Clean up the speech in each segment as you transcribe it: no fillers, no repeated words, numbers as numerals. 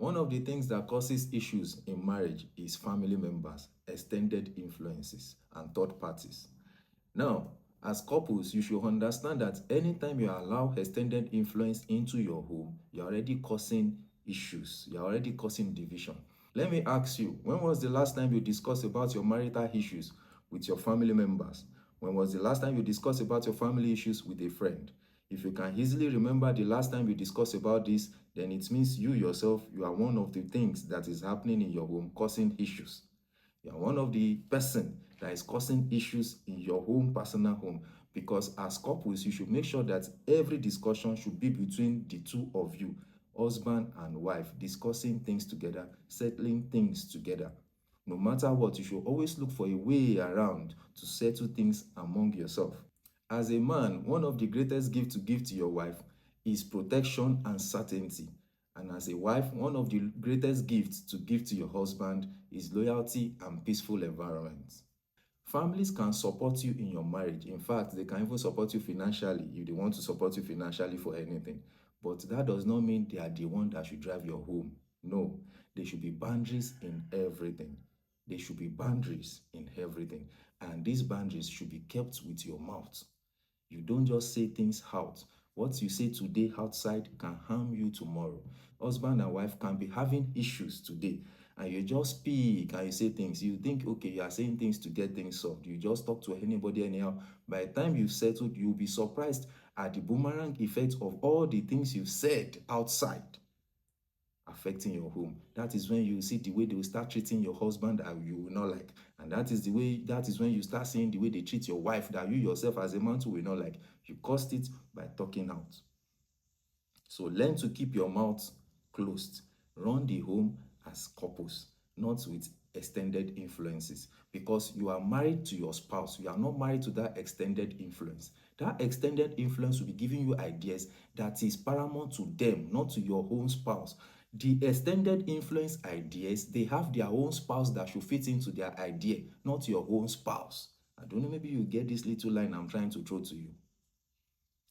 One of the things that causes issues in marriage is family members, extended influences, and third parties. Now, as couples, you should understand that anytime you allow extended influence into your home, you're already causing issues. You're already causing division. Let me ask you, when was the last time you discussed about your marital issues with your family members? When was the last time you discussed about your family issues with a friend? If you can easily remember the last time you discussed about this, then it means you yourself, you are one of the things that is happening in your home causing issues. You are one of the person that is causing issues in your own personal home, because as couples, you should make sure that every discussion should be between the two of you, husband and wife, discussing things together, settling things together. No matter what, you should always look for a way around to settle things among yourself. As a man, one of the greatest gifts to give to your wife is protection and certainty. And as a wife, one of the greatest gifts to give to your husband is loyalty and peaceful environment. Families can support you in your marriage. In fact, they can even support you financially if they want to support you financially for anything. But that does not mean they are the one that should drive your home. No, there should be boundaries in everything. There should be boundaries in everything. And these boundaries should be kept with your mouth. You don't just say things out. What you say today outside can harm you tomorrow. Husband and wife can be having issues today, and you just speak and you say things. You think, okay, you are saying things to get things solved. You just talk to anybody anyhow. By the time you've settled, you'll be surprised at the boomerang effect of all the things you've said outside affecting your home. That is when you see the way they will start treating your husband that you will not like. And that is when you start seeing the way they treat your wife that you yourself as a man too will not like. You caused it by talking out. So learn to keep your mouth closed. Run the home as couples, not with extended influences, because you are married to your spouse. You are not married to that extended influence. That extended influence will be giving you ideas that is paramount to them, not to your own spouse. The extended influence ideas, they have their own spouse that should fit into their idea, not your own spouse. I don't know, maybe you get this little line I'm trying to throw to you.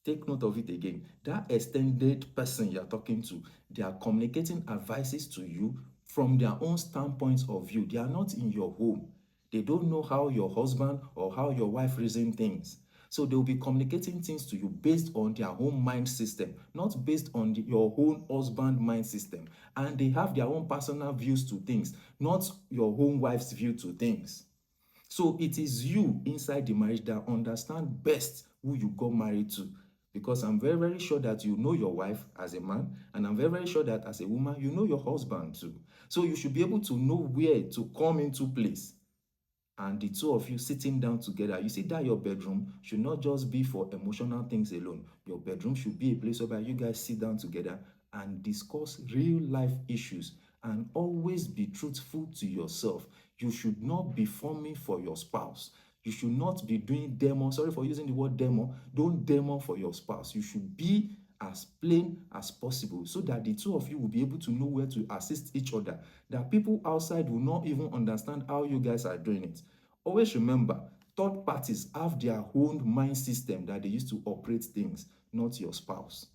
Take note of it again. That extended person you're talking to, they are communicating advices to you from their own standpoints of view. They are not in your home. They don't know how your husband or how your wife reason things. So they'll be communicating things to you based on their own mind system, not based on your own husband mind system. And they have their own personal views to things, not your own wife's view to things. So it is you inside the marriage that understand best who you got married to. Because I'm very, very sure that you know your wife as a man, and I'm very, very sure that as a woman, you know your husband too. So you should be able to know where to come into place. And the two of you sitting down together, you see that your bedroom should not just be for emotional things alone. Your bedroom should be a place where you guys sit down together and discuss real life issues, and always be truthful to yourself. You should not be forming for your spouse. You should not be doing demo. Sorry for using the word demo. Don't demo for your spouse. You should be as plain as possible, so that the two of you will be able to know where to assist each other. That people outside will not even understand how you guys are doing it. Always remember, third parties have their own mind system that they use to operate things, not your spouse.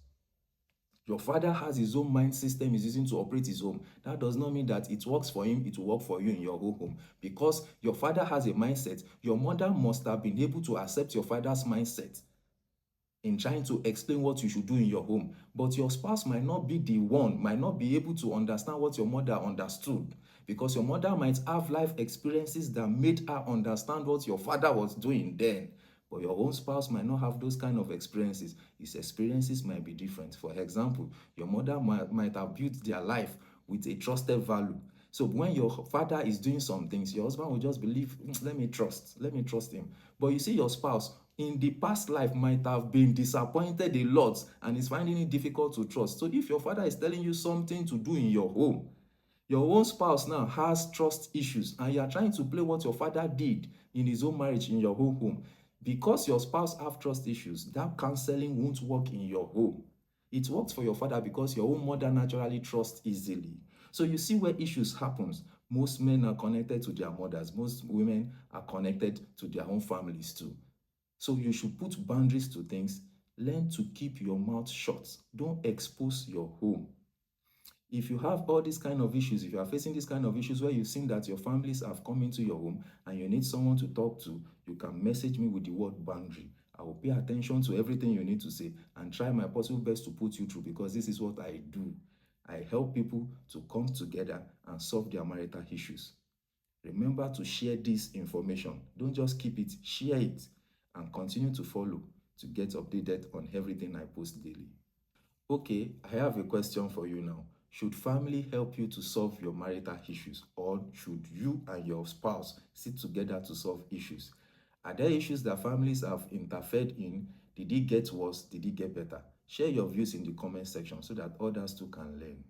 Your father has his own mind system he's using to operate his home. That does not mean that it works for him, it will work for you in your own home. Because your father has a mindset, your mother must have been able to accept your father's mindset in trying to explain what you should do in your home. But your spouse might not be the one, might not be able to understand what your mother understood. Because your mother might have life experiences that made her understand what your father was doing then. But your own spouse might not have those kind of experiences. His experiences might be different. For example, your mother might have built their life with a trusted value. So when your father is doing some things, your husband will just believe, let me trust him. But you see, your spouse in the past life might have been disappointed a lot and is finding it difficult to trust. So if your father is telling you something to do in your home, your own spouse now has trust issues, and you are trying to play what your father did in his own marriage in your own home. Because your spouse have trust issues, that counseling won't work in your home. It works for your father because your own mother naturally trusts easily. So you see where issues happens. Most men are connected to their mothers. Most women are connected to their own families too. So you should put boundaries to things. Learn to keep your mouth shut. Don't expose your home. If you have all these kind of issues, if you are facing these kind of issues where you've seen that your families have come into your home and you need someone to talk to, you can message me with the word boundary. I will pay attention to everything you need to say and try my possible best to put you through, because this is what I do. I help people to come together and solve their marital issues. Remember to share this information. Don't just keep it, share it, and continue to follow to get updated on everything I post daily. Okay, I have a question for you now. Should family help you to solve your marital issues, or should you and your spouse sit together to solve issues? Are there issues that families have interfered in? Did it get worse? Did it get better? Share your views in the comment section so that others too can learn.